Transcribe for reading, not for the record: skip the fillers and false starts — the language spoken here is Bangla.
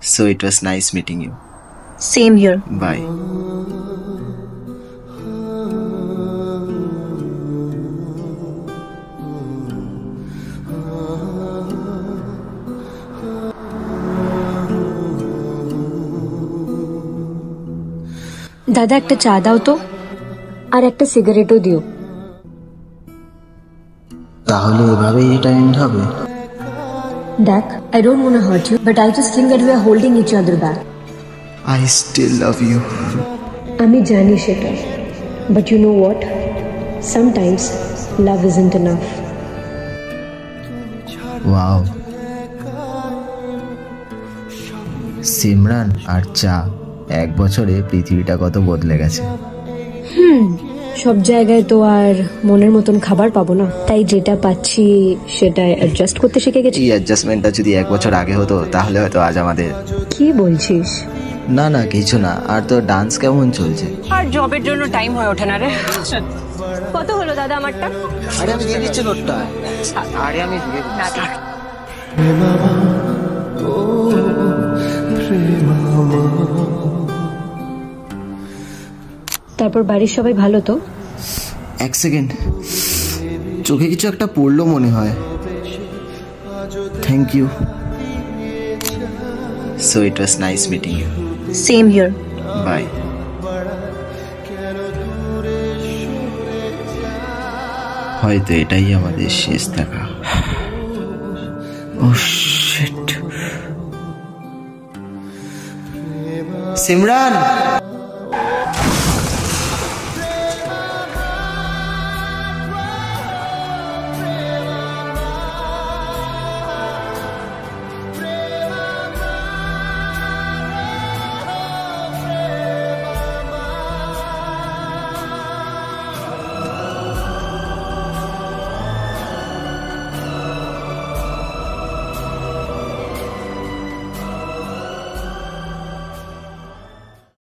So it was nice meeting you. Same here. Bye. দাদা একটা চা দাও তো, আর একটা সিগারেটও দিও। তাহলে এভাবেই এটা এন্ড হবে? দেখ, I don't want to hurt you, but I just think that we are holding each other back. I still love you. আমি জানি সেটা, but you know what? Sometimes love isn't enough. Wow. Simran আর চা, 1 বছরে পৃথিবীটা কত বদলে গেছে। সব জায়গায় তো আর মনের মতন খাবার পাবো না, তাই যেটা পাচ্ছি সেটা অ্যাডজাস্ট করতে শিখে গেছি। এই অ্যাডজাস্টমেন্টটা যদি 1 বছর আগে হতো তাহলে হয়তো আজ আমাদের। কি বলছিস? না না কিছু না। আর তো ডান্স কেমন চলছে? আর জবের জন্য টাইম হয়ে ওঠে না রে। কত হলো দাদা আমারটা? আরে আমি দিয়ে দিচ্ছি নোটটা। আরে আমি দিয়ে না থাক। তারপর বাড়ির সবাই ভালো তো? 1 সেকেন্ড, চোখে কিছু একটা পড়লো মনে হয়। Thank you. So it was nice meeting you. Same here. Bye. হয়তো এটাই আমাদের শেষ দেখা। Oh shit. সিমরান।